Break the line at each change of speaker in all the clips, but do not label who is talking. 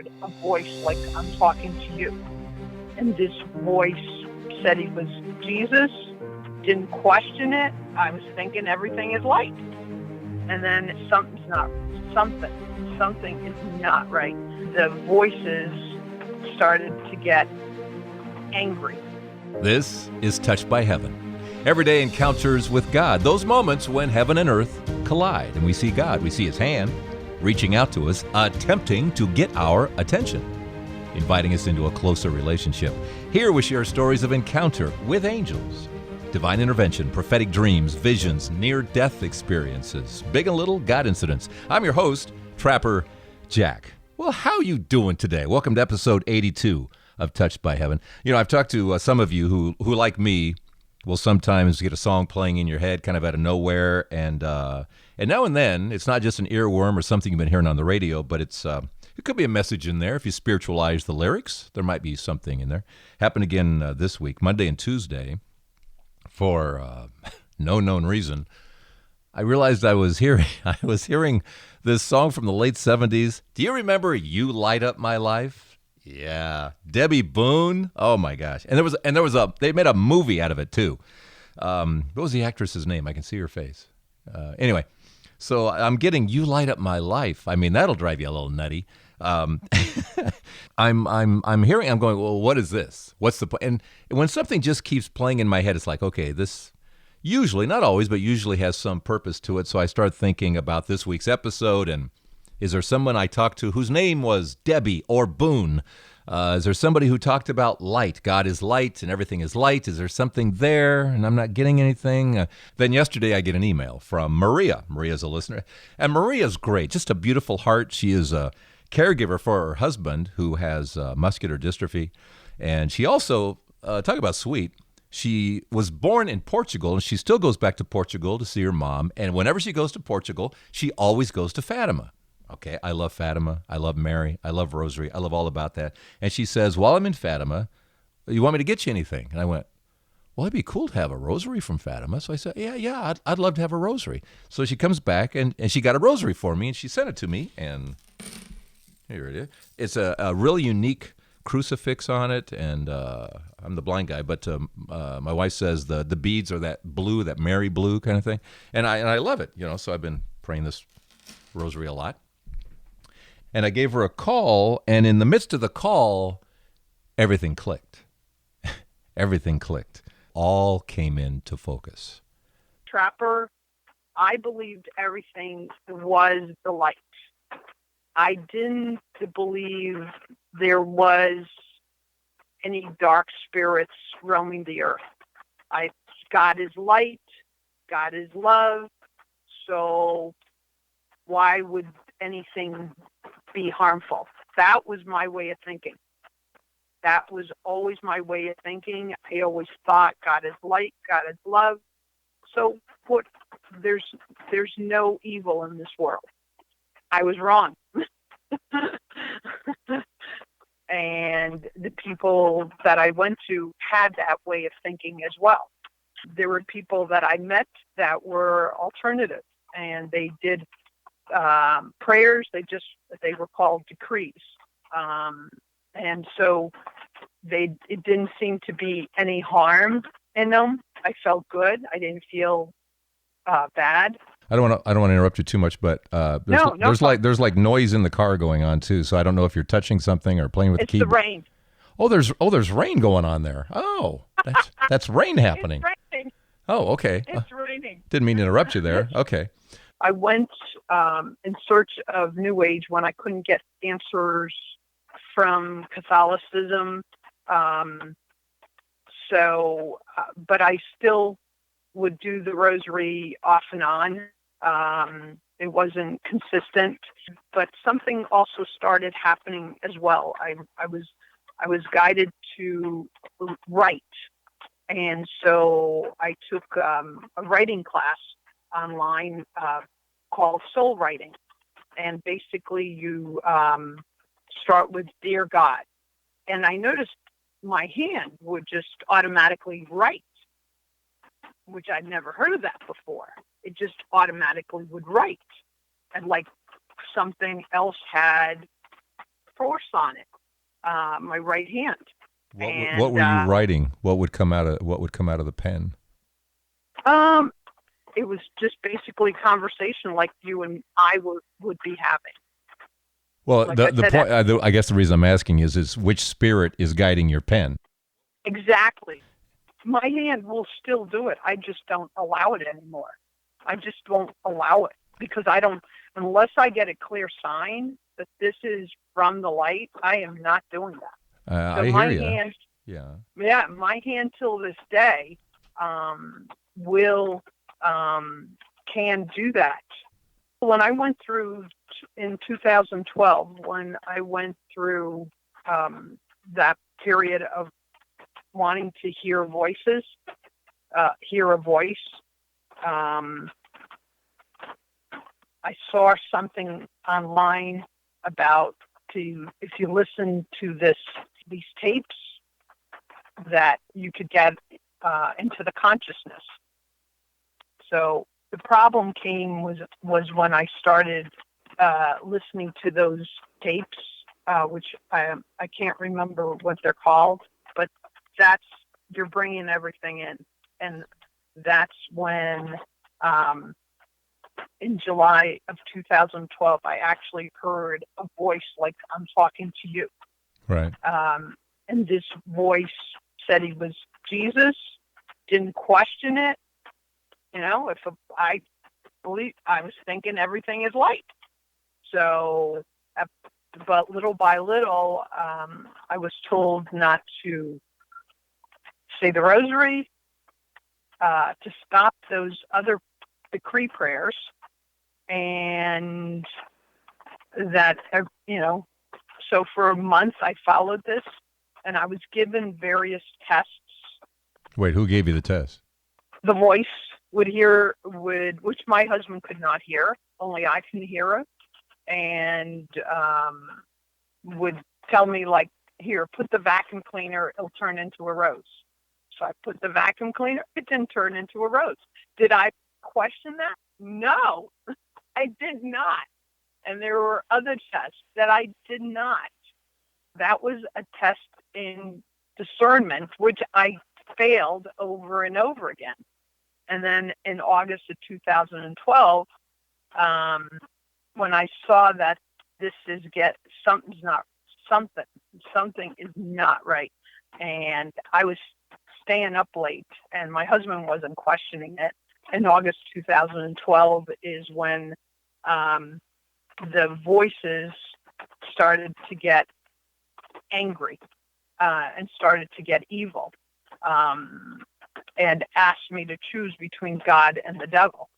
heard a voice like I'm talking to you. And this voice said he was Jesus, didn't question it. I was thinking everything is light. And then something is not right. The voices started to get angry.
This is Touched by Heaven. Everyday encounters with God. Those moments when heaven and earth collide and we see God. We see His hand reaching out to us, attempting to get our attention, inviting us into a closer relationship. Here we share stories of encounter with angels, divine intervention, prophetic dreams, visions, near-death experiences, big and little God incidents. I'm your host, Trapper Jack. Well, how you doing today? Welcome to episode 82 of Touched by Heaven. You know, I've talked to some of you who like me, will sometimes get a song playing in your head kind of out of nowhere, and now and then, it's not just an earworm or something you've been hearing on the radio, but it could be a message in there. If you spiritualize the lyrics, there might be something in there. Happened again this week, Monday and Tuesday, for no known reason. I realized I was hearing this song from the late 70s. Do you remember You Light Up My Life? Yeah, Debbie Boone. Oh my gosh! And they made a movie out of it too. What was the actress's name? I can see her face. Anyway, so I'm getting You Light Up My Life. I mean, that'll drive you a little nutty. I'm hearing. I'm going. Well, what is this? What's the point? And when something just keeps playing in my head, it's like, okay, this usually, not always, but usually has some purpose to it. So I start thinking about this week's episode and. Is there someone I talked to whose name was Debbie or Boone? Is there somebody who talked about light? God is light and everything is light. Is there something there and I'm not getting anything? Then yesterday I get an email from Maria. Maria's a listener. And Maria's great, just a beautiful heart. She is a caregiver for her husband who has muscular dystrophy. And she also, talk about sweet, she was born in Portugal and she still goes back to Portugal to see her mom. And whenever she goes to Portugal, she always goes to Fatima. Okay, I love Fatima. I love Mary. I love Rosary. I love all about that. And she says, while I'm in Fatima, you want me to get you anything? And I went, well, it'd be cool to have a rosary from Fatima. So I said, yeah, I'd love to have a rosary. So she comes back, and she got a rosary for me, and she sent it to me. And here it is. It's a really unique crucifix on it, and I'm the blind guy, but my wife says the beads are that blue, that Mary blue kind of thing. And I love it, so I've been praying this rosary a lot. And I gave her a call, and in the midst of the call, everything clicked. Everything clicked. All came into focus.
Trapper, I believed everything was the light. I didn't believe there was any dark spirits roaming the earth. God is light. God is love. So why would anything be harmful? That was my way of thinking. That was always my way of thinking. I always thought God is light, God is love. So there's no evil in this world. I was wrong. And the people that I went to had that way of thinking as well. There were people that I met that were alternative, and they did prayers. They were called decrees, and so it didn't seem to be any harm in them. I felt good. I didn't feel bad.
I don't want to interrupt you too much, but there's like noise in the car going on too. So I don't know if you're touching something or playing with the keyboard.
It's the rain.
There's rain going on there. Oh, that's rain happening.
It's raining.
Oh, okay.
It's raining.
Didn't mean to interrupt you there. Okay.
I went in search of New Age when I couldn't get answers from Catholicism. But I still would do the rosary off and on. It wasn't consistent, but something also started happening as well. I was guided to write, and so I took a writing class online called soul writing, and basically you start with Dear God, and I noticed my hand would just automatically write, which I'd never heard of that before. It just automatically would write, and like something else had cross on it, my right hand.
What were you writing? What would come out of the pen?
It was just basically conversation like you and I would be having.
Well,
Like
the point, I guess the reason I'm asking is which spirit is guiding your pen?
Exactly. My hand will still do it. I just don't allow it anymore. I just won't allow it because I don't, unless I get a clear sign that this is from the light, I am not doing that. So
I
my
hear you.
hand,
yeah,
my hand till this day will can do that. When I went through in 2012, when I went through that period of wanting to hear voices, hear a voice, I saw something online about if you listen to these tapes, that you could get into the consciousness. So the problem came was when I started listening to those tapes, which I can't remember what they're called, but you're bringing everything in. And that's when in July of 2012, I actually heard a voice like I'm talking to you.
Right.
And this voice said he was Jesus, didn't question it. I was thinking everything is light. So, but little by little, I was told not to say the rosary, to stop those other decree prayers, and that, so for a month I followed this, and I was given various tests.
Wait, who gave you the test?
The voice which my husband could not hear, only I can hear it, and would tell me, like, here, put the vacuum cleaner, it'll turn into a rose. So I put the vacuum cleaner, it didn't turn into a rose. Did I question that? No, I did not. And there were other tests that I did not. That was a test in discernment, which I failed over and over again. And then in August of 2012, when I saw that something is not right, and I was staying up late, and my husband wasn't questioning it. In August 2012 is when the voices started to get angry and started to get evil, and asked me to choose between God and the devil.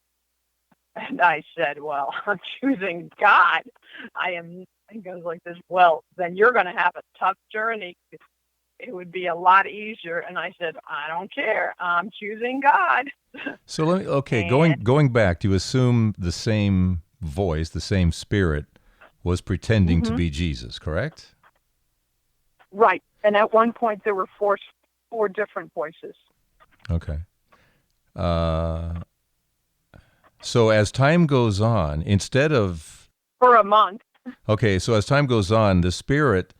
And I said, well, I'm choosing God. He goes like this, well, then you're going to have a tough journey. It would be a lot easier. And I said, I don't care. I'm choosing God.
So going back, do you assume the same voice, the same spirit was pretending to be Jesus, correct?
Right. And at one point there were four different voices.
Okay. So as time goes on, instead of...
For a month.
Okay, so as time goes on, the spirit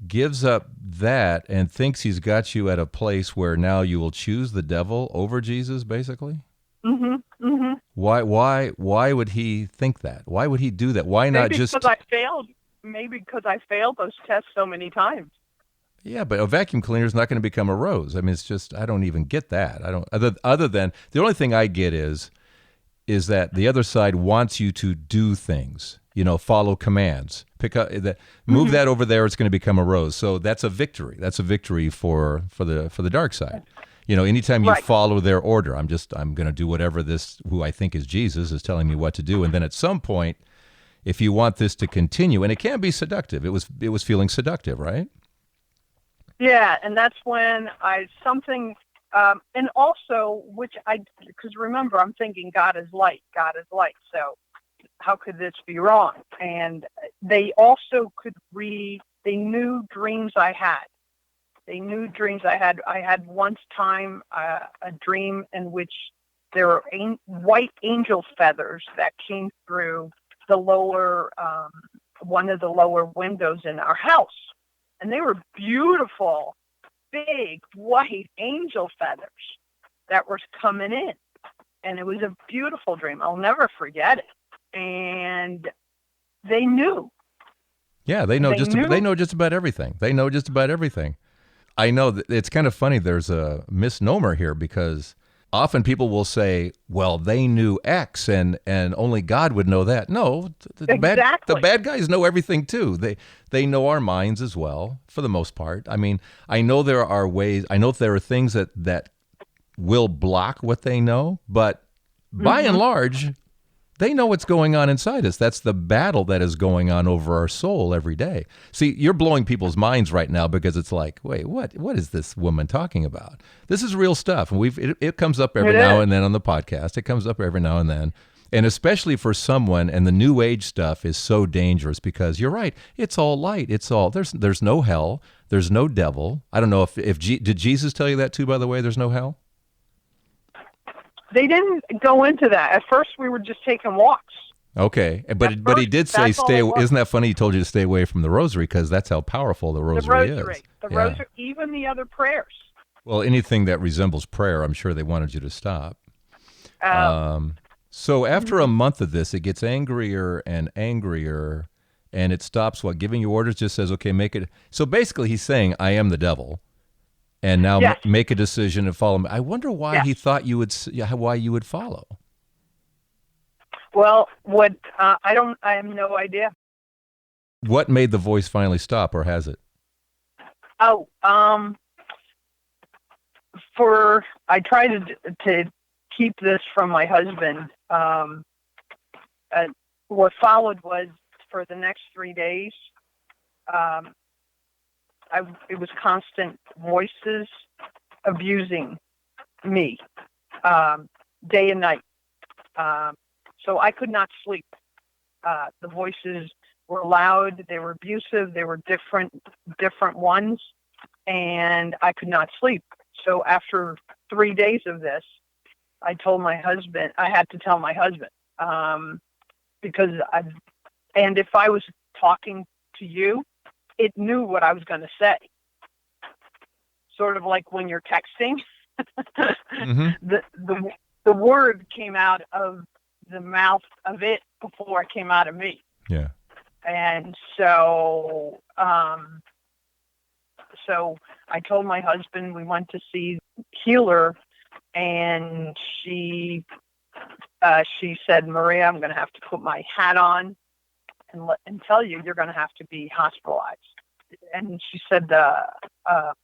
gives up that and thinks he's got you at a place where now you will choose the devil over Jesus, basically?
Mm-hmm. Mm-hmm.
Why would he think that? Why would he do that? Why not just...
Maybe because I failed those tests so many times.
Yeah, but a vacuum cleaner is not going to become a rose. I mean, it's just, I don't even get that. I don't, other than, the only thing I get is that the other side wants you to do things, follow commands, pick up that, move that over there, it's going to become a rose. So that's a victory. That's a victory for the dark side. Anytime you follow their order, I'm going to do whatever who I think is Jesus, is telling me what to do. And then at some point, if you want this to continue, and it can be seductive, it was feeling seductive, right?
Yeah, and that's when and also, because remember, I'm thinking God is light, so how could this be wrong? And they also could read, they knew dreams I had. I had once time a dream in which there were white angel feathers that came through the lower one of the lower windows in our house. And they were beautiful, big, white angel feathers that were coming in. And it was a beautiful dream. I'll never forget it. And they knew.
Yeah, they know just about everything. They know just about everything. I know that it's kind of funny. There's a misnomer here because often people will say, well, they knew X and only God would know that. No,
Exactly.
The bad guys know everything too. They know our minds as well, for the most part. I mean, I know there are ways, I know there are things that will block what they know, but by and large, they know what's going on inside us. That's the battle that is going on over our soul every day. See, you're blowing people's minds right now because it's like, wait, what is this woman talking about? This is real stuff. And it comes up every now and then on the podcast. It comes up every now and then. And especially for someone, and the new age stuff is so dangerous because you're right. It's all light. It's all, there's no hell. There's no devil. I don't know did Jesus tell you that too, by the way, there's no hell?
They didn't go into that. At first, we were just taking walks.
Okay, but he did say stay. Isn't that funny? He told you to stay away from the rosary because that's how powerful the rosary is.
The rosary, even the other prayers.
Well, anything that resembles prayer, I'm sure they wanted you to stop. So after a month of this, it gets angrier and angrier, and it stops. Giving you orders? Just says, okay, make it. So basically, he's saying, "I am the devil." And now make a decision and follow me. I wonder why he thought why you would follow.
Well, I have no idea.
What made the voice finally stop, or has it?
Oh, I tried to keep this from my husband. What followed was for the next 3 days, it was constant voices abusing me, day and night. So I could not sleep. The voices were loud. They were abusive. They were different ones, and I could not sleep. So after 3 days of this, I told my husband. I had to tell my husband because if I was talking to you, it knew what I was going to say. Sort of like when you're texting, the word came out of the mouth of it before it came out of me.
Yeah.
And so I told my husband, we went to see healer, and she said, Maria, I'm going to have to put my hat on and tell you you're going to have to be hospitalized. And she said our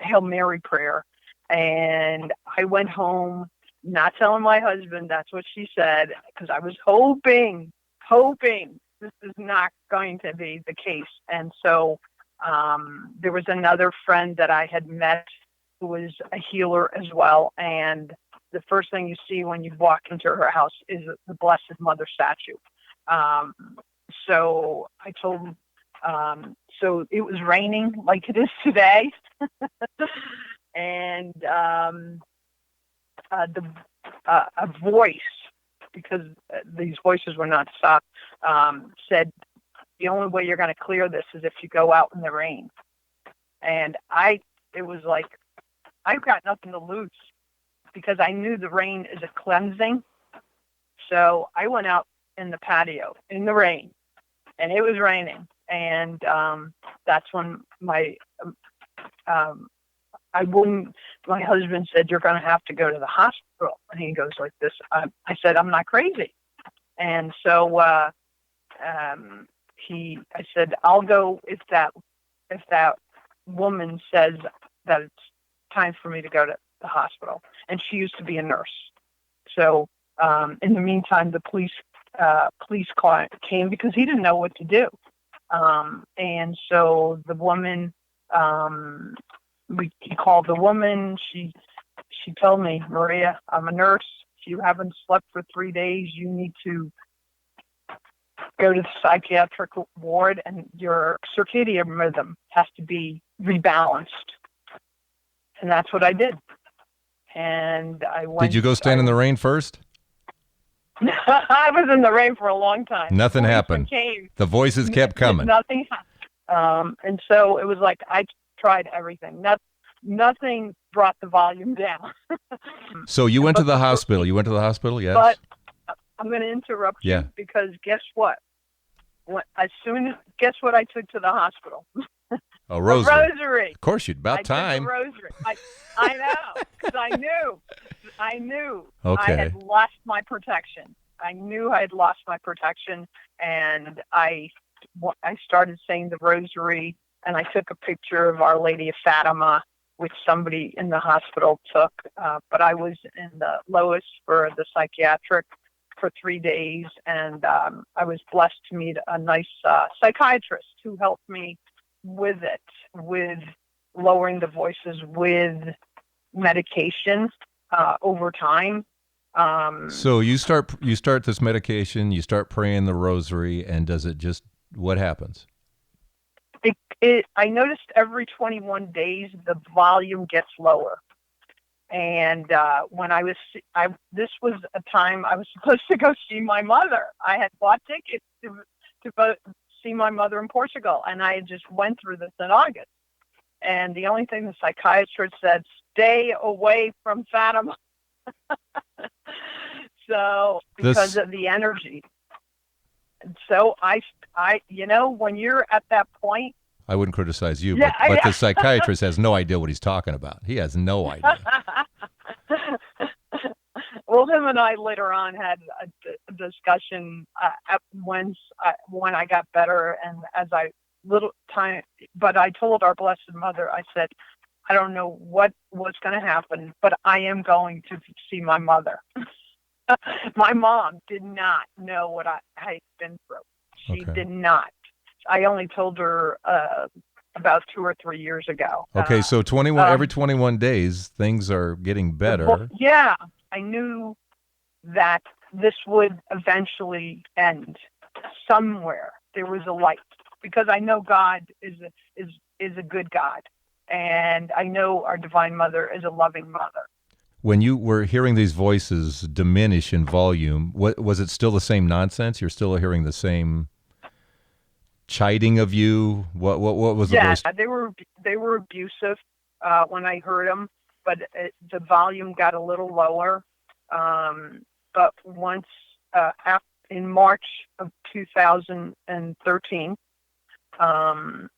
Hail Mary prayer. And I went home, not telling my husband that's what she said, because I was hoping this is not going to be the case. And so there was another friend that I had met who was a healer as well. And the first thing you see when you walk into her house is the Blessed Mother statue. So I told him, so it was raining like it is today. And a voice, because these voices were not stopped, said, the only way you're going to clear this is if you go out in the rain. And it was like, I've got nothing to lose, because I knew the rain is a cleansing. So I went out in the patio in the rain, and it was raining. And that's when my husband said, you're going to have to go to the hospital. And he goes like this. I said, I'm not crazy. And so I said, I'll go if that woman says that it's time for me to go to the hospital. And she used to be a nurse. So in the meantime, the police came because he didn't know what to do. And so the woman, he called the woman. She told me, Maria, I'm a nurse. If you haven't slept for 3 days, you need to go to the psychiatric ward, and your circadian rhythm has to be rebalanced. And that's what I did. And I went.
Did you go stand in the rain first?
I was in the rain for a long time.
Nothing happened.
Came.
The voices kept coming.
Nothing happened. And so it was like I tried everything. Nothing brought the volume down.
So you went to the hospital. You went to the hospital, yes?
But I'm going to interrupt you because guess what? Guess what I took to the hospital?
A rosary.
A rosary.
Of course, about time.
Took a rosary. I know, because I knew
Okay.
I had lost my protection. I knew I had lost my protection, and I started saying the rosary, and I took a picture of Our Lady of Fatima, which somebody in the hospital took, but I was in the lowest for the psychiatric for 3 days, and I was blessed to meet a nice psychiatrist who helped me with it, with lowering the voices, with medication over time.
So you start this medication, you start praying the rosary, and what happens?
I noticed every 21 days the volume gets lower. And when this was a time I was supposed to go see my mother. I had bought tickets to go see my mother in Portugal, and I just went through this in August. And the only thing the psychiatrist said, stay away from Fatima. So because of the energy. So I, when you're at that point,
I wouldn't criticize you, but the psychiatrist has no idea what he's talking about. He has no idea.
Well, him and I later on had a discussion when I got better, and but I told our Blessed Mother, I said, I don't know what's going to happen, but I am going to see my mother. My mom did not know what I had been through. She did not. I only told her about 2 or 3 years ago.
Okay, so every 21 days, things are getting better.
Well, yeah, I knew that this would eventually end somewhere. There was a light, because I know God is a good God, and I know our Divine Mother is a loving mother.
When you were hearing these voices diminish in volume, was it still the same nonsense? You're still hearing the same chiding of you? What was the voice?
Yeah, they were abusive when I heard them, but the volume got a little lower. But once in March of 2013, I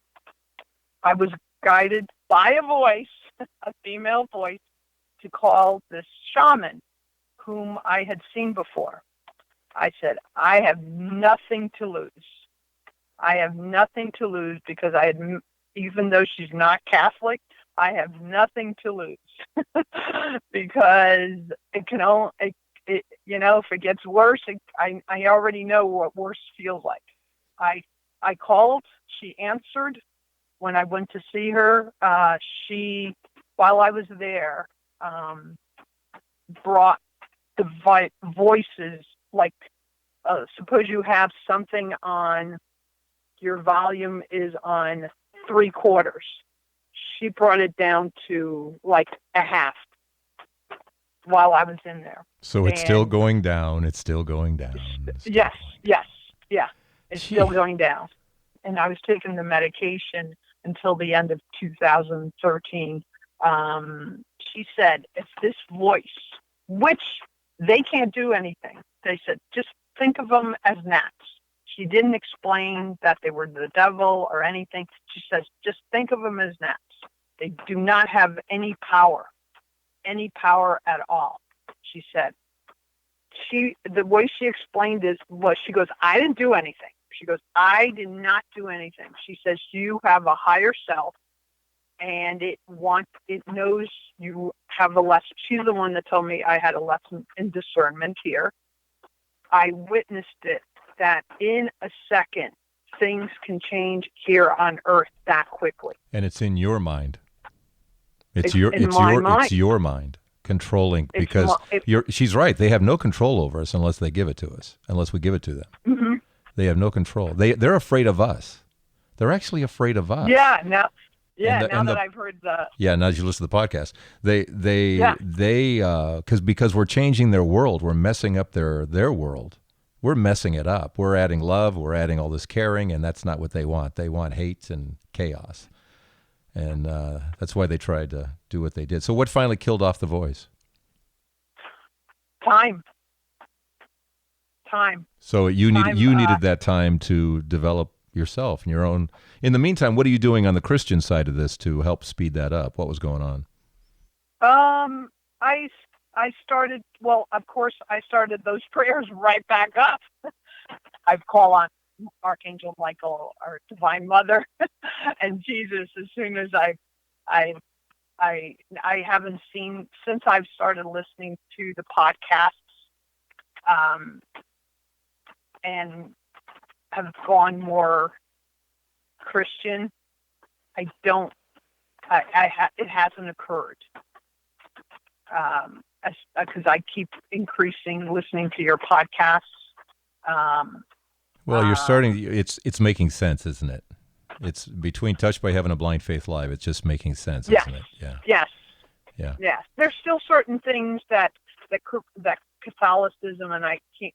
was guided by a voice, a female voice, to call this shaman whom I had seen before. I said, I have nothing to lose. I have nothing to lose because even though she's not Catholic, I have nothing to lose because it can only, if it gets worse, I already know what worse feels like. I called, she answered. When I went to see her, while I was there, brought the voices, like, suppose you have something on, your volume is on 3/4. She brought it down to like a half while I was in there.
So it's still going down. It's still going down.
Yes. It's still going down. And I was taking the medication until the end of 2013. She said, if this voice, which they can't do anything, they said, just think of them as gnats. She didn't explain that they were the devil or anything. She says, just think of them as gnats. They do not have any power at all. She said, the way she explained it was, she goes, I didn't do anything. She goes, I did not do anything. She says, you have a higher self, and it knows you have a lesson. She's the one that told me I had a lesson in discernment here. I witnessed it, that in a second, things can change here on earth that quickly.
And it's in your mind. It's your mind controlling, because she's right. They have no control over us unless they give it to us, unless we give it to them.
Mm-hmm.
They have no control. They're afraid of us. They're actually afraid of us.
Yeah. Yeah, now that I've heard the
now that you listen to the podcast,
yeah.
because we're changing their world, we're messing up their world. We're messing it up. We're adding love, we're adding all this caring, and that's not what they want. They want hate and chaos. And that's why they tried to do what they did. So what finally killed off the voice?
Time.
So you needed that time to develop yourself and your own. In the meantime, what are you doing on the Christian side of this to help speed that up? What was going on?
I started. Well, of course, I started those prayers right back up. I call on Archangel Michael, our Divine Mother, and Jesus as soon as I haven't seen since I've started listening to the podcasts, and have gone more Christian. It hasn't occurred. Because I keep increasing listening to your podcasts.
Well, you're starting. It's making sense, isn't it? It's between Touched by Heaven and Blind Faith Live. It's just making sense,
yes.
Isn't it? Yeah.
Yes.
Yeah.
Yes. There's still certain things that Catholicism and I can't.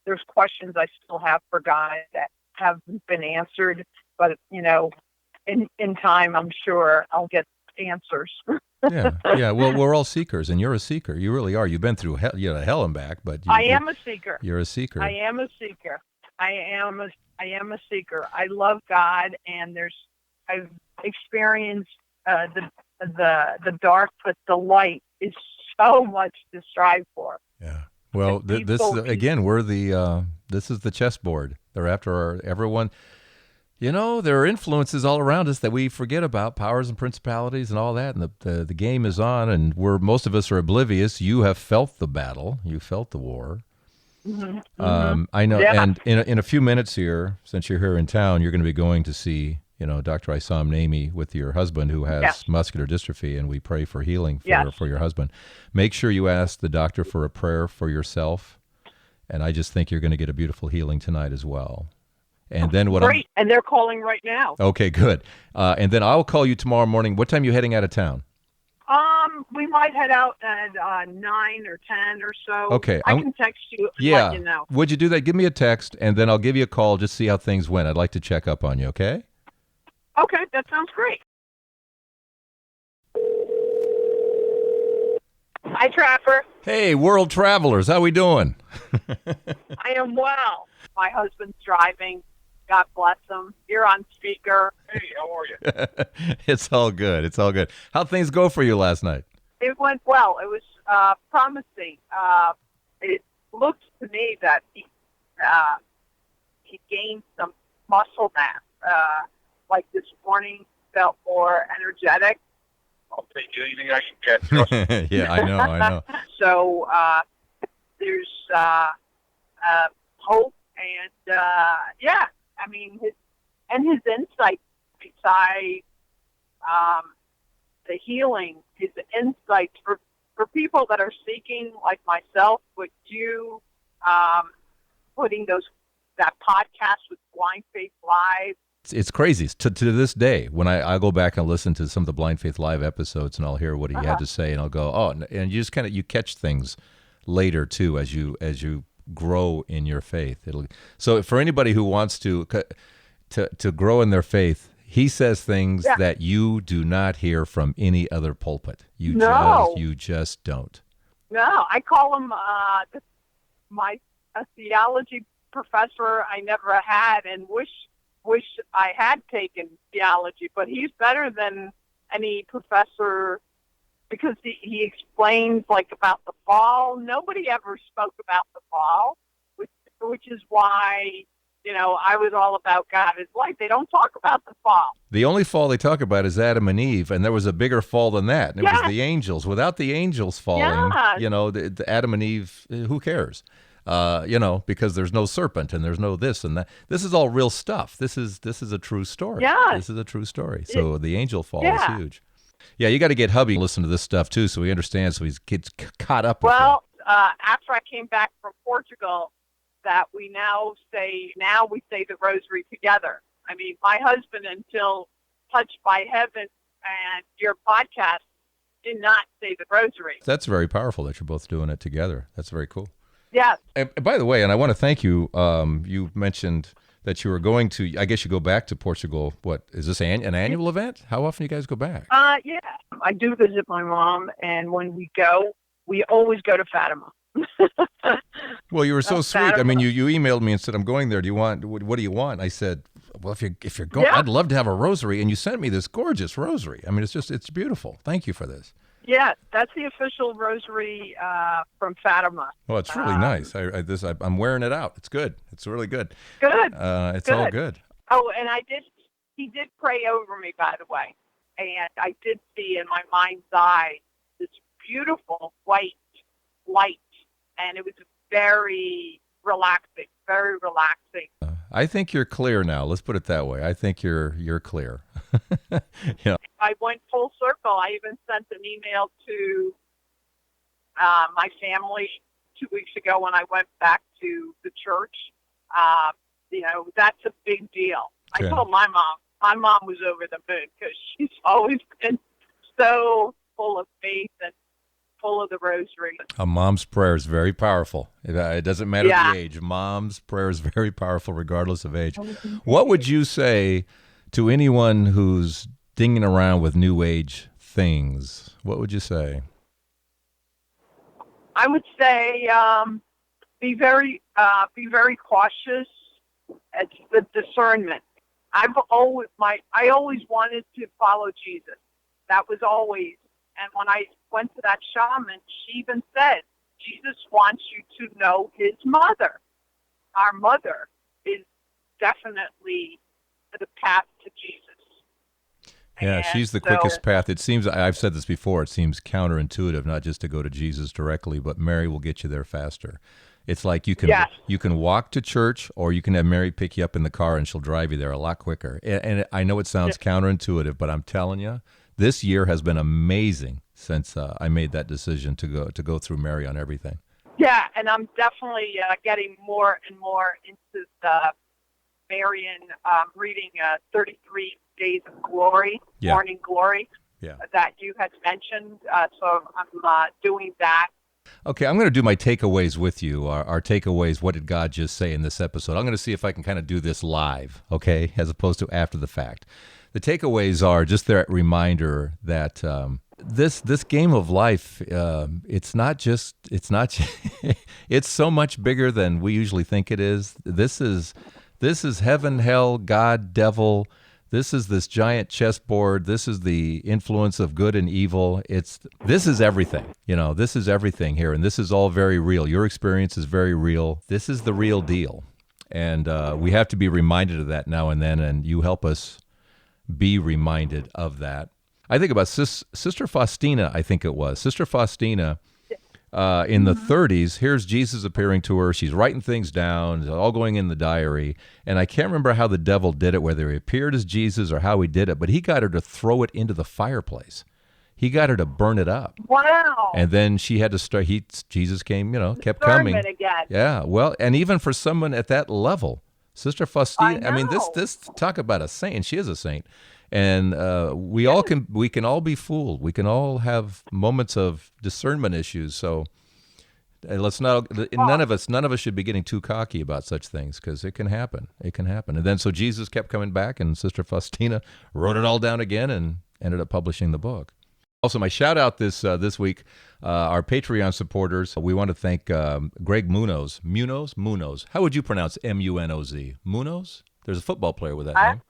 There's questions I still have for God that haven't been answered. But in time, I'm sure I'll get answers.
Yeah. Well, we're all seekers, and you're a seeker. You really are. You've been through hell and back, but
I am a seeker.
You're a seeker.
I am a seeker. I am a seeker. I love God, and I've experienced the dark, but the light is so much to strive for.
Yeah. Well, this is the chessboard. They're after everyone. There are influences all around us that we forget about, powers and principalities and all that, and the game is on, and most of us are oblivious. You have felt the battle. You felt the war.
Mm-hmm.
I know,
yeah.
And in a few minutes here, since you're here in town, you're going to be going to see, Dr. Isam Naimi with your husband who has muscular dystrophy, and we pray for healing for your husband. Make sure you ask the doctor for a prayer for yourself, and I just think you're going to get a beautiful healing tonight as well. And then
Great. And they're calling right now.
Okay, good. And then I'll call you tomorrow morning. What time are you heading out of town?
We might head out at 9 or 10 or so.
Okay.
I can text you and let you know.
Would you do that? Give me a text, and then I'll give you a call, just see how things went. I'd like to check up on you, okay?
Okay, that sounds great. Hi, Trapper.
Hey, world travelers. How we doing?
I am well. My husband's driving. God bless him. You're on speaker.
Hey, how are you?
It's all good. It's all good. How'd things go for you last night?
It went well. It was promising. It looks to me that he gained some muscle mass. Like this morning, felt more energetic.
I'll take anything I can get.
Yeah, I know.
So there's hope, and I mean his insight beside the healing, his insights for people that are seeking, like myself, with you putting that podcast with Blind Faith Live.
It's crazy. To this day, when I go back and listen to some of the Blind Faith Live episodes, and I'll hear what he had to say, and I'll go, oh, and you just you catch things later too as you grow in your faith. So for anybody who wants to grow in their faith, he says things that you do not hear from any other pulpit. You just don't.
No, I call him a theology professor I never had, and wish I had taken theology, but he's better than any professor because he explains about the fall. Nobody ever spoke about the fall, which is why, I was all about God is life. They don't talk about the fall.
The only fall they talk about is Adam and Eve, and there was a bigger fall than that, and it was the angels. Without the angels falling, the Adam and Eve, who cares? Because there's no serpent and there's no this and that. This is all real stuff. This is a true story.
Yeah.
This is a true story. So the angel fall is huge. Yeah, you got to get hubby to listen to this stuff too, so he understands, so he gets caught up with
it. After I came back from Portugal, that we now say the rosary together. I mean, my husband, until Touched by Heaven and your podcast did not say the rosary.
That's very powerful that you're both doing it together. That's very cool.
Yes.
And by the way, and I want to thank you, you mentioned that you were going to, I guess you go back to Portugal. What, is this an annual event? How often do you guys go back?
Yeah. I do visit my mom, and when we go, we always go to Fatima.
Well, you were so sweet.
Fatima.
I mean, you emailed me and said, I'm going there. Do you want, what do you want? I said, well, if you're going,
Yeah.
I'd love to have a rosary. And you sent me this gorgeous rosary. I mean, it's beautiful. Thank you for this.
Yeah, that's the official rosary from Fatima.
Well, it's really nice. I'm wearing it out. It's good. It's really good.
Good.
It's all good.
Oh, and he did pray over me, by the way. And I did see in my mind's eye this beautiful white light. And it was very relaxing, very relaxing.
I think you're clear now. Let's put it that way. I think you're clear. Yeah.
I went full circle. I even sent an email to my family 2 weeks ago when I went back to the church. That's a big deal.
Okay.
I told my mom. My mom was over the moon because she's always been so full of faith and full of the rosary.
A mom's prayer is very powerful. It doesn't matter
Yeah.
the age. Mom's prayer is very powerful regardless of age. What would you say to anyone who's dinging around with New Age things? What would you say?
I would say be very cautious. It's the discernment. I always wanted to follow Jesus. That was always. And when I went to that shaman, she even said, Jesus wants you to know his mother. Our mother is definitely the path to Jesus.
Yeah,
And
she's the
so-
quickest path. It seems, I've said this before, it seems counterintuitive not just to go to Jesus directly, but Mary will get you there faster. It's like you can walk to church, or you can have Mary pick you up in the car and she'll drive you there a lot quicker. And I know it sounds counterintuitive, but I'm telling you, this year has been amazing since I made that decision to go through Mary on everything.
Yeah, and I'm definitely getting more and more into the Marian reading 33 Days of Glory,
Yeah.
Morning Glory, that you had mentioned. So I'm doing that.
Okay, I'm going to do my takeaways with you. Our takeaways, what did God just say in this episode? I'm going to see if I can kind of do this live, okay, as opposed to after the fact. The takeaways are just that reminder that this game of life, it's so much bigger than we usually think it is. This is heaven, hell, God, devil. This is this giant chessboard. This is the influence of good and evil. This is everything. This is everything here, and this is all very real. Your experience is very real. This is the real deal, and we have to be reminded of that now and then, and you help us be reminded of that. I think about Sister Faustina, I think it was. Sister Faustina, in the 30s, here's Jesus appearing to her. She's writing things down. It's all going in the diary. And I can't remember how the devil did it, whether he appeared as Jesus or how he did it, but he got her to throw it into the fireplace. He got her to burn it up.
Wow.
And then she had to start, Jesus came, kept coming.
Again.
Yeah, well, and even for someone at that level, Sister Faustina, I mean, this talk about a saint, and she is a saint. And we can all be fooled. We can all have moments of discernment issues. So let's not. None of us should be getting too cocky about such things, because it can happen. It can happen. And then so Jesus kept coming back, and Sister Faustina wrote it all down again and ended up publishing the book. Also, my shout out this week, our Patreon supporters. We want to thank Greg Munoz. Munoz. How would you pronounce Munoz? Munoz? There's a football player with that name.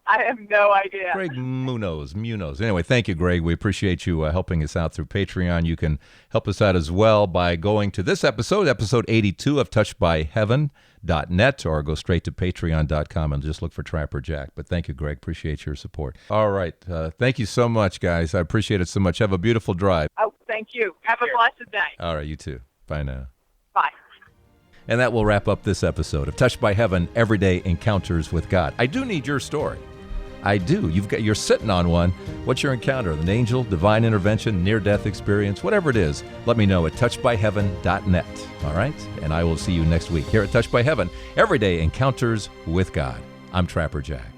I have no idea.
Greg Munoz. Anyway, thank you, Greg. We appreciate you helping us out through Patreon. You can help us out as well by going to this episode 82 of touchedbyheaven.net, or go straight to patreon.com and just look for Trapper Jack. But thank you, Greg. Appreciate your support. All right. Thank you so much, guys. I appreciate it so much. Have a beautiful drive.
Oh, thank you. Have a blessed day.
All right, you too. Bye now.
Bye.
And that will wrap up this episode of Touched by Heaven, Everyday Encounters with God. I do need your story. I do. You're sitting on one. What's your encounter? An angel, divine intervention, near-death experience, whatever it is, let me know at touchedbyheaven.net. All right? And I will see you next week here at Touched by Heaven, Everyday Encounters with God. I'm Trapper Jack.